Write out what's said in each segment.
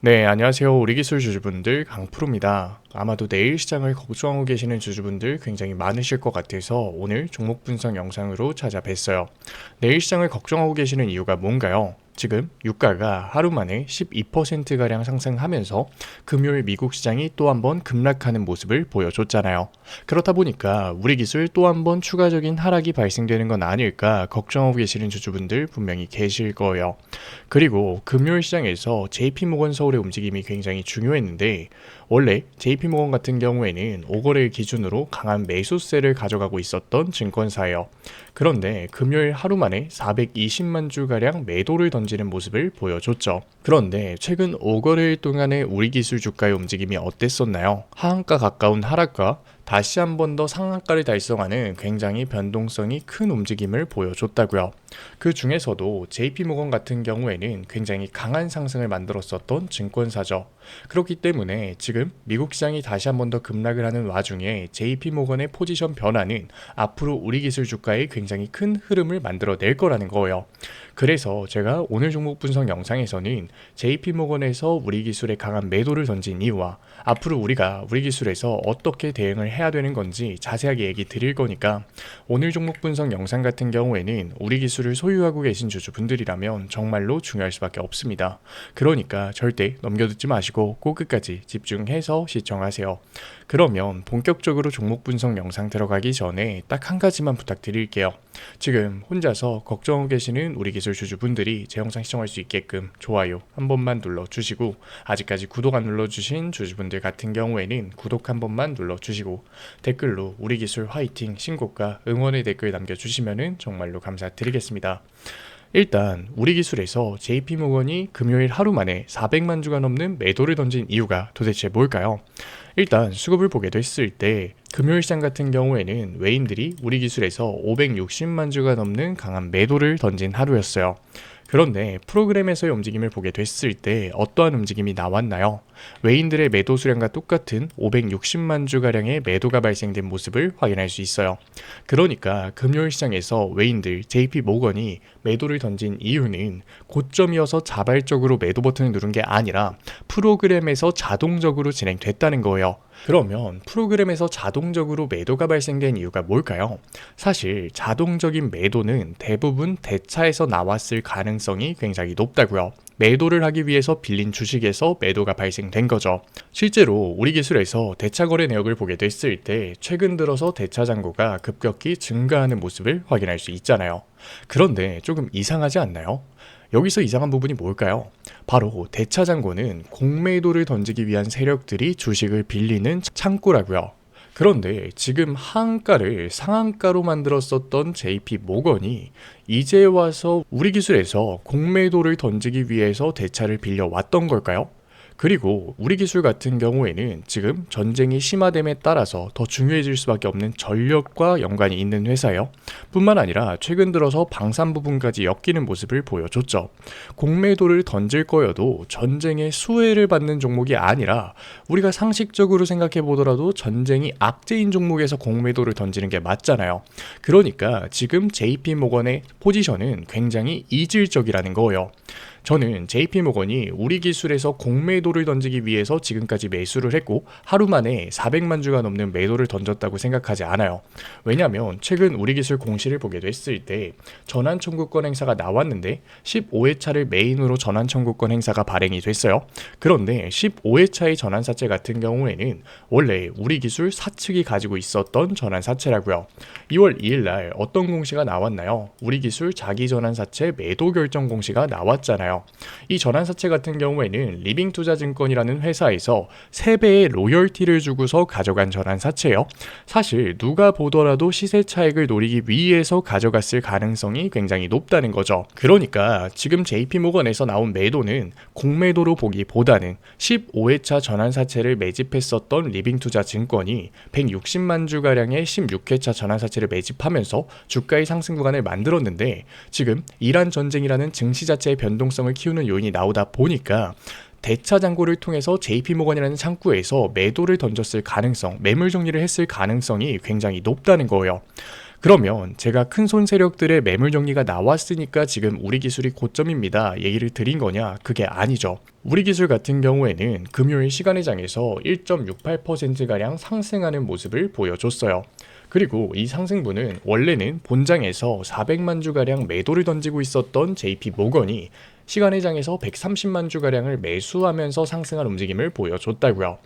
네, 안녕하세요. 우리 기술 주주분들 강프로입니다. 아마도 내일 시장을 걱정하고 계시는 주주분들 굉장히 많으실 것 같아서 오늘 종목 분석 영상으로 찾아뵀어요. 내일 시장을 걱정하고 계시는 이유가 뭔가요? 지금 유가가 하루 만에 12%가량 상승하면서 금요일 미국 시장이 또 한 번 급락하는 모습을 보여줬잖아요. 그렇다 보니까 우리 기술 또 한 번 추가적인 하락이 발생되는 건 아닐까 걱정하고 계시는 주주분들 분명히 계실 거예요. 그리고 금요일 시장에서 JP모건 서울의 움직임이 굉장히 중요했는데 원래 JP모건 같은 경우에는 5거래일 기준으로 강한 매수세를 가져가고 있었던 증권사예요. 그런데 금요일 하루 만에 420만 주가량 매도를 던지는 모습을 보여줬죠. 그런데 최근 5거래일 동안의 우리 기술 주가의 움직임이 어땠었나요? 하한가 가까운 하락과 다시 한 번 더 상한가를 달성하는 굉장히 변동성이 큰 움직임을 보여줬다고요. 그 중에서도 JP모건 같은 경우에는 굉장히 강한 상승을 만들었었던 증권사죠. 그렇기 때문에 지금 미국 시장이 다시 한 번 더 급락을 하는 와중에 JP모건의 포지션 변화는 앞으로 우리 기술 주가에 굉장히 큰 흐름을 만들어낼 거라는 거예요. 그래서 제가 오늘 종목 분석 영상에서는 JP모건에서 우리 기술에 강한 매도를 던진 이유와 앞으로 우리가 우리 기술에서 어떻게 대응을 해야 되는 건지 자세하게 얘기 드릴 거니까 오늘 종목 분석 영상 같은 경우에는 우리 기술을 소유하고 계신 주주분들이라면 정말로 중요할 수밖에 없습니다. 그러니까 절대 넘겨듣지 마시고 꼭 끝까지 집중해서 시청하세요. 그러면 본격적으로 종목 분석 영상 들어가기 전에 딱 한 가지만 부탁드릴게요. 지금 혼자서 걱정하고 계시는 우리 기술 주주분들이 제 영상 시청할 수 있게끔 좋아요 한 번만 눌러주시고 아직까지 구독 안 눌러주신 주주분들 같은 경우에는 구독 한 번만 눌러주시고 댓글로 우리 기술 화이팅 신고가 응원의 댓글 남겨주시면 정말로 감사드리겠습니다. 일단 우리 기술에서 JP모건이 금요일 하루 만에 400만 주가 넘는 매도를 던진 이유가 도대체 뭘까요? 일단 수급을 보게 됐을 때 금요일 시장 같은 경우에는 외인들이 우리 기술에서 560만 주가 넘는 강한 매도를 던진 하루였어요. 그런데 프로그램에서의 움직임을 보게 됐을 때 어떠한 움직임이 나왔나요? 외인들의 매도 수량과 똑같은 560만 주가량의 매도가 발생된 모습을 확인할 수 있어요. 그러니까 금요일 시장에서 외인들 JP모건이 매도를 던진 이유는 고점이어서 자발적으로 매도 버튼을 누른 게 아니라 프로그램에서 자동적으로 진행됐다는 거예요. 그러면 프로그램에서 자동적으로 매도가 발생된 이유가 뭘까요? 사실 자동적인 매도는 대부분 대차에서 나왔을 가능성이 굉장히 높다고요. 매도를 하기 위해서 빌린 주식에서 매도가 발생된 거죠. 실제로 우리 기술에서 대차 거래 내역을 보게 됐을 때 최근 들어서 대차 잔고가 급격히 증가하는 모습을 확인할 수 있잖아요. 그런데 조금 이상하지 않나요? 여기서 이상한 부분이 뭘까요? 바로 대차 잔고는 공매도를 던지기 위한 세력들이 주식을 빌리는 창구라고요. 그런데 지금 하한가를 상한가로 만들었었던 JP모건이 이제 와서 우리 기술에서 공매도를 던지기 위해서 대차를 빌려왔던 걸까요? 그리고 우리 기술 같은 경우에는 지금 전쟁이 심화됨에 따라서 더 중요해질 수밖에 없는 전력과 연관이 있는 회사예요. 뿐만 아니라 최근 들어서 방산 부분까지 엮이는 모습을 보여줬죠. 공매도를 던질 거여도 전쟁의 수혜를 받는 종목이 아니라 우리가 상식적으로 생각해 보더라도 전쟁이 악재인 종목에서 공매도를 던지는 게 맞잖아요. 그러니까 지금 JP모건의 포지션은 굉장히 이질적이라는 거예요. 저는 JP모건이 우리 기술에서 공매도를 던지기 위해서 지금까지 매수를 했고 하루 만에 400만 주가 넘는 매도를 던졌다고 생각하지 않아요. 왜냐하면 최근 우리 기술 공시를 보게 됐을 때 전환 청구권 행사가 나왔는데 15회차를 메인으로 전환 청구권 행사가 발행이 됐어요. 그런데 15회차의 전환사채 같은 경우에는 원래 우리 기술 사측이 가지고 있었던 전환사채라고요. 2월 2일 날 어떤 공시가 나왔나요? 우리 기술 자기 전환사채 매도 결정 공시가 나왔잖아요. 이 전환사채 같은 경우에는 리빙투자증권이라는 회사에서 3배의 로열티를 주고서 가져간 전환사채예요. 사실 누가 보더라도 시세 차익을 노리기 위해서 가져갔을 가능성이 굉장히 높다는 거죠. 그러니까 지금 JP모건에서 나온 매도는 공매도로 보기보다는 15회차 전환사채를 매집했었던 리빙투자증권이 160만 주가량의 16회차 전환사채를 매집하면서 주가의 상승 구간을 만들었는데 지금 이란 전쟁이라는 증시 자체의 변동성을 키우는 요인이 나오다 보니까 대차 잔고를 통해서 JP모건이라는 창구에서 매도를 던졌을 가능성, 매물 정리를 했을 가능성이 굉장히 높다는 거예요. 그러면 제가 큰손 세력들의 매물 정리가 나왔으니까 지금 우리 기술이 고점입니다 얘기를 드린 거냐? 그게 아니죠. 우리 기술 같은 경우에는 금요일 시간의장에서 1.68%가량 상승하는 모습을 보여줬어요. 그리고 이 상승분은 원래는 본장에서 400만 주가량 매도를 던지고 있었던 JP 모건이 시간의장에서 130만 주가량을 매수하면서 상승한 움직임을 보여줬다고요.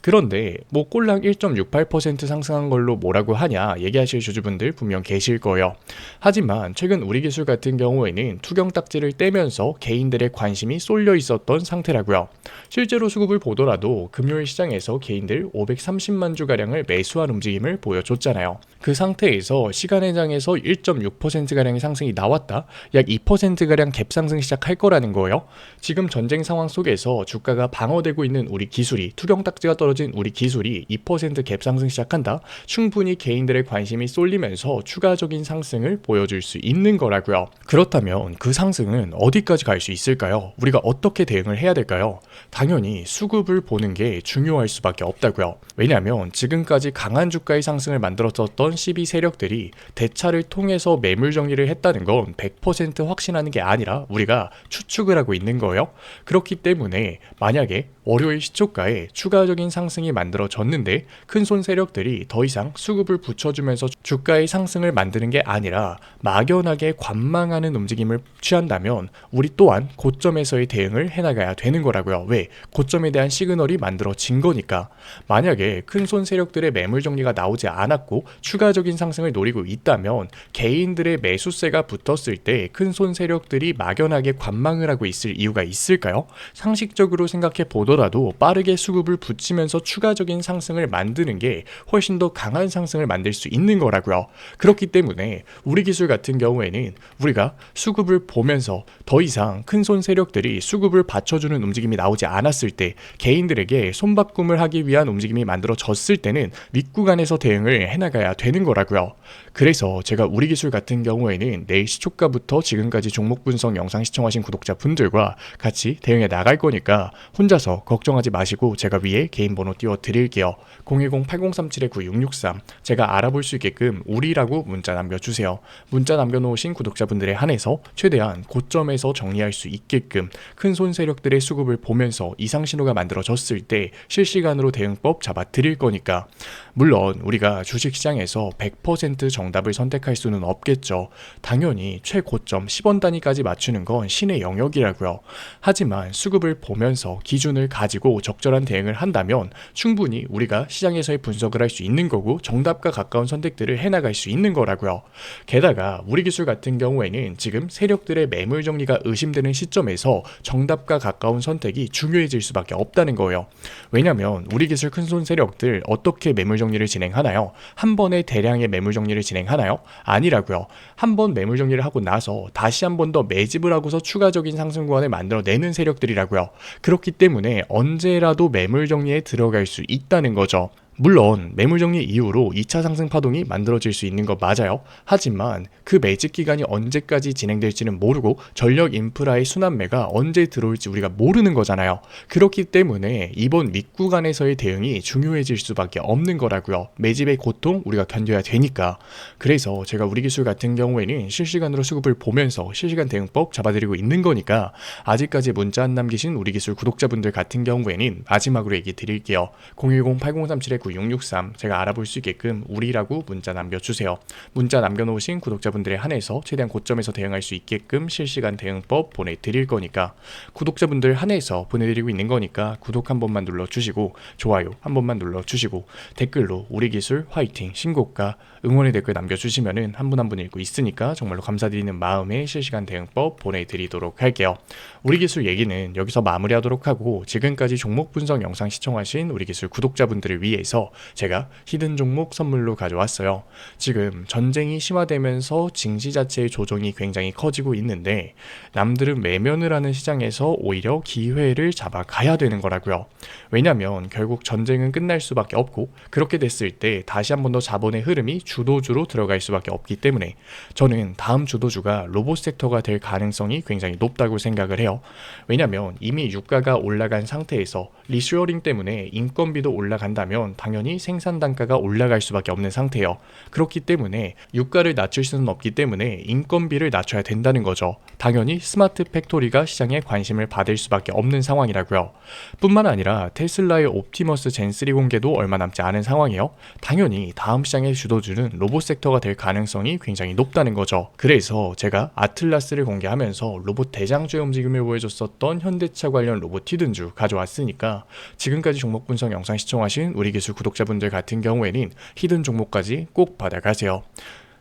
그런데 뭐 꼴랑 1.68% 상승한 걸로 뭐라고 하냐 얘기하실 주주분들 분명 계실 거예요. 하지만 최근 우리 기술 같은 경우에는 투경 딱지를 떼면서 개인들의 관심이 쏠려 있었던 상태라고요. 실제로 수급을 보더라도 금요일 시장에서 개인들 530만 주가량을 매수한 움직임을 보여줬잖아요. 그 상태에서 시간의장에서 1.6%가량의 상승이 나왔다. 약 2%가량 갭상승 시작할 거라는 거예요. 지금 전쟁 상황 속에서 주가가 방어되고 있는 우리 기술이 투경 딱지가 떨어진 우리 기술이 2% 갭상승 시작한다. 충분히 개인들의 관심이 쏠리면서 추가적인 상승을 보여줄 수 있는 거라고요. 그렇다면 그 상승은 어디까지 갈 수 있을까요? 우리가 어떻게 대응을 해야 될까요? 당연히 수급을 보는 게 중요할 수밖에 없다고요. 왜냐하면 지금까지 강한 주가의 상승을 만들었었던 12 세력들이 대차를 통해서 매물 정리를 했다는 건 100% 확신하는 게 아니라 우리가 추측을 하고 있는 거예요. 그렇기 때문에 만약에 월요일 시초가에 추가적인 상승이 만들어졌는데 큰손 세력들이 더 이상 수급을 붙여주면서 주가의 상승을 만드는 게 아니라 막연하게 관망하는 움직임을 취한다면 우리 또한 고점에서의 대응을 해나가야 되는 거라고요. 왜? 고점에 대한 시그널이 만들어진 거니까. 만약에 큰손 세력들의 매물 정리가 나오지 않았고 추가적인 상승을 노리고 있다면 개인들의 매수세가 붙었을 때 큰손 세력들이 막연하게 관망을 하고 있을 이유가 있을까요? 상식적으로 생각해 보더라도 빠르게 수급을 붙이면서 추가적인 상승을 만드는 게 훨씬 더 강한 상승을 만들 수 있는 거라고요. 그렇기 때문에 우리 기술 같은 경우에는 우리가 수급을 보면서 더 이상 큰손 세력들이 수급을 받쳐주는 움직임이 나오지 않았을 때 개인들에게 손바꿈을 하기 위한 움직임이 만들어졌을 때는 윗구간에서 대응을 해나가야 되는 거라고요. 그래서 제가 우리 기술 같은 경우에는 내일 시초가부터 지금까지 종목 분석 영상 시청하신 구독자분들과 같이 대응해 나갈 거니까 혼자서 걱정하지 마시고 제가 위에 개인 번호 띄워 드릴게요. 010-8037-9663 제가 알아볼 수 있게끔 우리라고 문자 남겨주세요. 문자 남겨놓으신 구독자분들에 한해서 최대한 고점에서 정리할 수 있게끔 큰손 세력들의 수급을 보면서 이상 신호가 만들어졌을 때 실시간으로 대응법 잡아 드릴 거니까. 물론 우리가 주식시장에서 100% 정답을 선택할 수는 없겠죠. 당연히 최고점 10원 단위까지 맞추는 건 신의 영역이라고요. 하지만 수급을 보면서 기준을 가지고 적절한 대응을 한다면 충분히 우리가 시장에서의 분석을 할 수 있는 거고 정답과 가까운 선택들을 해나갈 수 있는 거라고요. 게다가 우리 기술 같은 경우에는 지금 세력들의 매물 정리가 의심되는 시점에서 정답과 가까운 선택이 중요해질 수밖에 없다는 거예요. 왜냐면 우리 기술 큰손 세력들 어떻게 매물 정리를 진행하나요? 한 번에 대량의 매물 정리를 진행하나요? 아니라고요. 한 번 매물 정리를 하고 나서 다시 한 번 더 매집을 하고서 추가적인 상승 구간을 만들어내는 세력들이라고요. 그렇기 때문에 언제라도 매물 정리에 들어갈 수 있다는 거죠. 물론 매물정리 이후로 2차 상승 파동이 만들어질 수 있는 거 맞아요. 하지만 그 매집 기간이 언제까지 진행될지는 모르고 전력 인프라의 순환매가 언제 들어올지 우리가 모르는 거잖아요. 그렇기 때문에 이번 윗구간에서의 대응이 중요해질 수밖에 없는 거라고요. 매집의 고통 우리가 견뎌야 되니까. 그래서 제가 우리 기술 같은 경우에는 실시간으로 수급을 보면서 실시간 대응법 잡아드리고 있는 거니까 아직까지 문자 안 남기신 우리 기술 구독자분들 같은 경우에는 마지막으로 얘기 드릴게요. 010-8037-9663 제가 알아볼 수 있게끔 우리라고 문자 남겨주세요. 문자 남겨놓으신 구독자분들에 한해서 최대한 고점에서 대응할 수 있게끔 실시간 대응법 보내드릴 거니까 구독자분들 한해서 보내드리고 있는 거니까 구독 한 번만 눌러주시고 좋아요 한 번만 눌러주시고 댓글로 우리 기술 화이팅 신고가 응원의 댓글 남겨주시면은 한 분 한 분 읽고 있으니까 정말로 감사드리는 마음에 실시간 대응법 보내드리도록 할게요. 우리 기술 얘기는 여기서 마무리하도록 하고 지금까지 종목 분석 영상 시청하신 우리 기술 구독자분들을 위해서 제가 히든 종목 선물로 가져왔어요. 지금 전쟁이 심화되면서 증시 자체의 조정이 굉장히 커지고 있는데 남들은 외면을 하는 시장에서 오히려 기회를 잡아가야 되는 거라고요. 왜냐면 결국 전쟁은 끝날 수밖에 없고 그렇게 됐을 때 다시 한 번 더 자본의 흐름이 주도주로 들어갈 수밖에 없기 때문에 저는 다음 주도주가 로봇 섹터가 될 가능성이 굉장히 높다고 생각을 해요. 왜냐면 이미 유가가 올라간 상태에서 리쇼어링 때문에 인건비도 올라간다면 당연히 생산 단가가 올라갈 수밖에 없는 상태예요. 그렇기 때문에 유가를 낮출 수는 없기 때문에 인건비를 낮춰야 된다는 거죠. 당연히 스마트 팩토리가 시장에 관심을 받을 수밖에 없는 상황이라고요. 뿐만 아니라 테슬라의 옵티머스 젠3 공개도 얼마 남지 않은 상황이에요. 당연히 다음 시장의 주도주는 로봇 섹터가 될 가능성이 굉장히 높다는 거죠. 그래서 제가 아틀라스를 공개하면서 로봇 대장주의 움직임을 보여줬었던 현대차 관련 로봇 히든주 가져왔으니까 지금까지 종목 분석 영상 시청하신 우리 기술 구독자분들 같은 경우에는 히든 종목까지 꼭 받아가세요.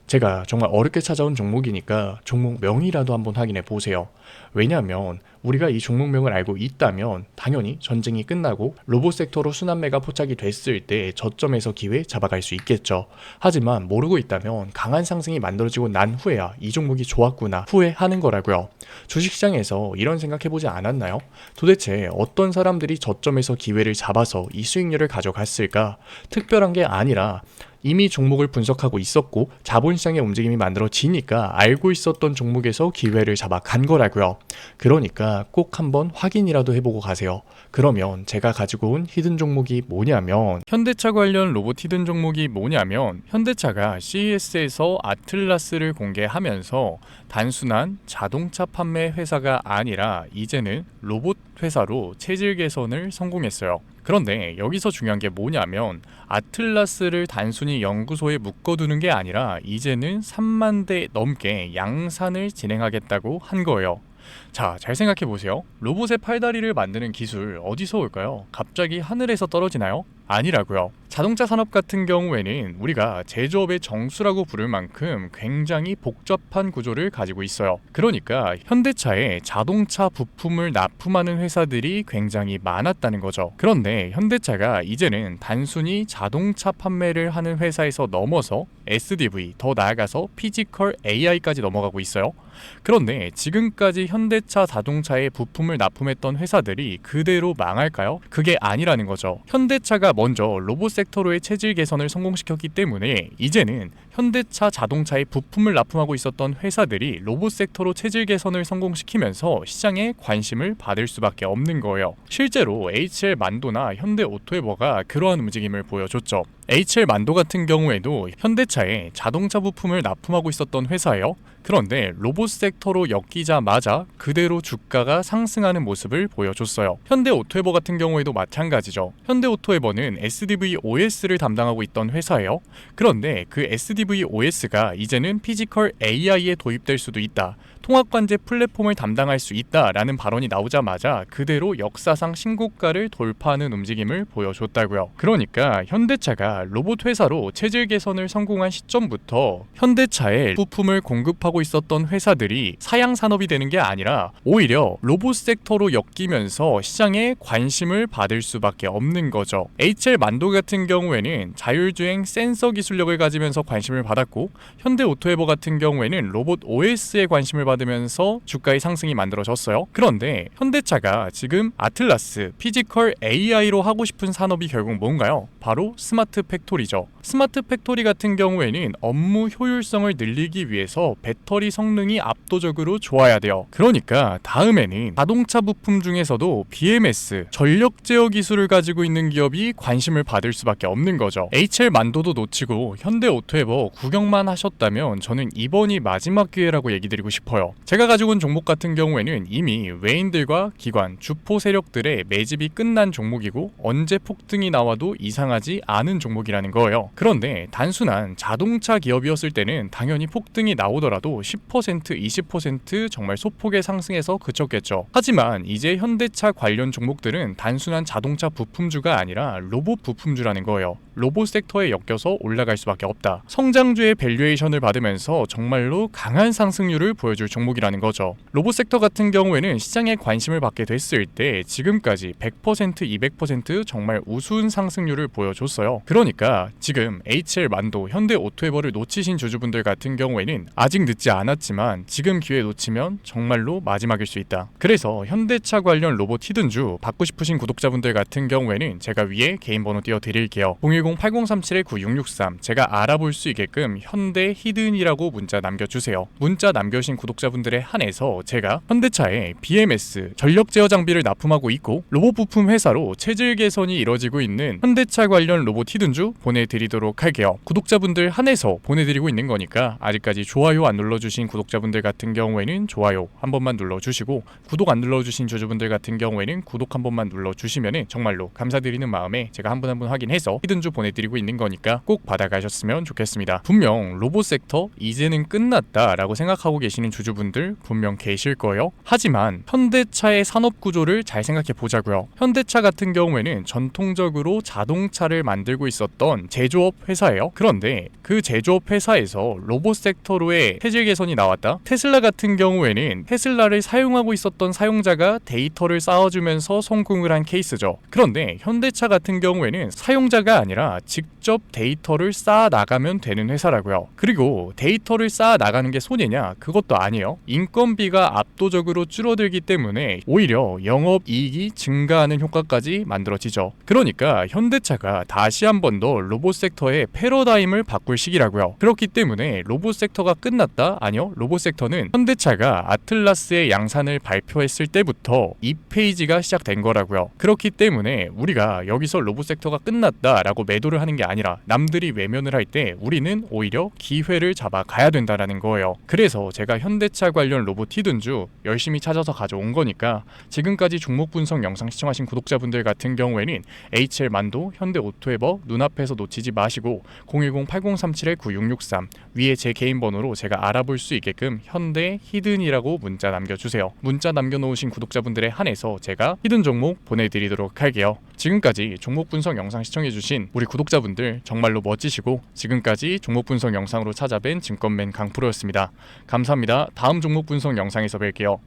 제가 정말 어렵게 찾아온 종목이니까 종목명이라도 한번 확인해 보세요. 왜냐하면 우리가 이 종목명을 알고 있다면 당연히 전쟁이 끝나고 로봇 섹터로 순환매가 포착이 됐을 때 저점에서 기회 잡아갈 수 있겠죠. 하지만 모르고 있다면 강한 상승이 만들어지고 난 후에야 이 종목이 좋았구나 후회하는 거라고요. 주식시장에서 이런 생각해보지 않았나요? 도대체 어떤 사람들이 저점에서 기회를 잡아서 이 수익률을 가져갔을까? 특별한 게 아니라 이미 종목을 분석하고 있었고 자본시장의 움직임이 만들어지니까 알고 있었던 종목에서 기회를 잡아 간 거라고요. 그러니까 꼭 한번 확인이라도 해보고 가세요. 그러면 제가 가지고 온 히든 종목이 뭐냐면 현대차 관련 로봇 히든 종목이 뭐냐면 현대차가 CES에서 아틀라스를 공개하면서 단순한 자동차 판매 회사가 아니라 이제는 로봇 회사로 체질 개선을 성공했어요. 그런데 여기서 중요한 게 뭐냐면 아틀라스를 단순히 연구소에 묶어두는 게 아니라 이제는 3만 대 넘게 양산을 진행하겠다고 한 거예요. 자, 잘 생각해 보세요. 로봇의 팔다리를 만드는 기술 어디서 올까요? 갑자기 하늘에서 떨어지나요? 아니라고요. 자동차 산업 같은 경우에는 우리가 제조업의 정수라고 부를 만큼 굉장히 복잡한 구조를 가지고 있어요. 그러니까 현대차에 자동차 부품을 납품하는 회사들이 굉장히 많았다는 거죠. 그런데 현대차가 이제는 단순히 자동차 판매를 하는 회사에서 넘어서 SDV, 더 나아가서 피지컬 AI까지 넘어가고 있어요. 그런데 지금까지 현대차 자동차에 부품을 납품했던 회사들이 그대로 망할까요? 그게 아니라는 거죠. 현대차가 먼저 로봇 섹터로의 체질 개선을 성공시켰기 때문에 이제는 현대차 자동차에 부품을 납품하고 있었던 회사들이 로봇 섹터로 체질 개선을 성공시키면서 시장에 관심을 받을 수밖에 없는 거예요. 실제로 HL 만도나 현대 오토에버가 그러한 움직임을 보여줬죠. HL 만도 같은 경우에도 현대차에 자동차 부품을 납품하고 있었던 회사예요. 그런데 로봇 섹터로 엮이자마자 그대로 주가가 상승하는 모습을 보여줬어요. 현대 오토에버 같은 경우에도 마찬가지죠. 현대 오토에버는 SDV OS를 담당하고 있던 회사예요. 그런데 그 SDV OS가 이제는 피지컬 AI에 도입될 수도 있다. 통합관제 플랫폼을 담당할 수 있다라는 발언이 나오자마자 그대로 역사상 신고가를 돌파하는 움직임을 보여줬다고요. 그러니까 현대차가 로봇 회사로 체질 개선을 성공한 시점부터 현대차에 부품을 공급하고 있었던 회사들이 사양 산업이 되는 게 아니라 오히려 로봇 섹터로 엮이면서 시장에 관심을 받을 수밖에 없는 거죠. HL 만도 같은 경우에는 자율주행 센서 기술력을 가지면서 관심을 받았고 현대 오토에버 같은 경우에는 로봇 OS에 관심을 받으면서 주가의 상승이 만들어졌어요. 그런데 현대차가 지금 아틀라스, 피지컬 AI로 하고 싶은 산업이 결국 뭔가요? 바로 스마트 팩토리죠. 스마트 팩토리 같은 경우에는 업무 효율성을 늘리기 위해서 배터리 성능이 압도적으로 좋아야 돼요. 그러니까 다음에는 자동차 부품 중에서도 BMS, 전력 제어 기술을 가지고 있는 기업이 관심을 받을 수밖에 없는 거죠. HL 만도도 놓치고 현대 오토에버 구경만 하셨다면 저는 이번이 마지막 기회라고 얘기 드리고 싶어요. 제가 가지고 온 종목 같은 경우에는 이미 외인들과 기관, 주포 세력들의 매집이 끝난 종목이고 언제 폭등이 나와도 이상하지 않은 종목이라는 거예요. 그런데 단순한 자동차 기업이었을 때는 당연히 폭등이 나오더라도 10%, 20% 정말 소폭의 상승에서 그쳤겠죠. 하지만 이제 현대차 관련 종목들은 단순한 자동차 부품주가 아니라 로봇 부품주라는 거예요. 로봇 섹터에 엮여서 올라갈 수밖에 없다. 성장주의 밸류에이션을 받으면서 정말로 강한 상승률을 보여줄 종목이라는 거죠. 로봇 섹터 같은 경우에는 시장에 관심을 받게 됐을 때 지금까지 100%, 200% 정말 우수한 상승률을 보여줬어요. 그러니까 지금 HL 만도, 현대 오토에버를 놓치신 주주분들 같은 경우에는 아직 늦지 않았지만 지금 기회 놓치면 정말로 마지막일 수 있다. 그래서 현대차 관련 로봇 히든주 받고 싶으신 구독자분들 같은 경우에는 제가 위에 개인 번호 띄워드릴게요. 010-8037-9663 제가 알아볼 수 있게끔 현대 히든이라고 문자 남겨주세요. 문자 남겨주신 구독자 구독자분들에 한해서 제가 현대차에 BMS 전력 제어 장비를 납품하고 있고 로봇 부품 회사로 체질 개선이 이뤄지고 있는 현대차 관련 로봇 히든주 보내드리도록 할게요. 구독자분들 한해서 보내드리고 있는 거니까 아직까지 좋아요 안 눌러주신 구독자분들 같은 경우에는 좋아요 한 번만 눌러주시고, 구독 안 눌러주신 주주분들 같은 경우에는 구독 한 번만 눌러주시면 정말로 감사드리는 마음에 제가 한 분 한 분 확인해서 히든주 보내드리고 있는 거니까 꼭 받아가셨으면 좋겠습니다. 분명 로봇 섹터 이제는 끝났다 라고 생각하고 계시는 주주분들 분명 계실 거예요. 하지만 현대차의 산업 구조를 잘 생각해 보자고요. 현대차 같은 경우에는 전통적으로 자동차를 만들고 있었던 제조업 회사예요. 그런데 그 제조업 회사에서 로봇 섹터로의 체질 개선이 나왔다. 테슬라 같은 경우에는 테슬라를 사용하고 있었던 사용자가 데이터를 쌓아주면서 성공을 한 케이스죠. 그런데 현대차 같은 경우에는 사용자가 아니라 직접 데이터를 쌓아 나가면 되는 회사라고요. 그리고 데이터를 쌓아 나가는 게 손해냐? 그것도 아니에요. 인건비가 압도적으로 줄어들기 때문에 오히려 영업이익이 증가하는 효과까지 만들어지죠. 그러니까 현대차가 다시 한 번 더 로봇 섹터의 패러다임을 바꿀 시기라고요. 그렇기 때문에 로봇 섹터가 끝났다? 아니요. 로봇 섹터는 현대차가 아틀라스의 양산을 발표했을 때부터 이 페이지가 시작된 거라고요. 그렇기 때문에 우리가 여기서 로봇 섹터가 끝났다라고 매도를 하는 게 아니라 남들이 외면을 할 때 우리는 오히려 기회를 잡아 가야 된다라는 거예요. 그래서 제가 현대차 관련 로봇 히든주 열심히 찾아서 가져온 거니까 지금까지 종목 분석 영상 시청하신 구독자분들 같은 경우에는 HL 만도, 현대 오토에버 눈앞에서 놓치지 마시고 010-8037-9663 위에 제 개인 번호로 제가 알아볼 수 있게끔 현대 히든이라고 문자 남겨주세요. 문자 남겨놓으신 구독자분들에 한해서 제가 히든 종목 보내드리도록 할게요. 지금까지 종목 분석 영상 시청해주신 우리 구독자분들 정말로 멋지시고, 지금까지 종목 분석 영상으로 찾아뵌 증권맨 강프로였습니다. 감사합니다. 다음 종목 분석 영상에서 뵐게요.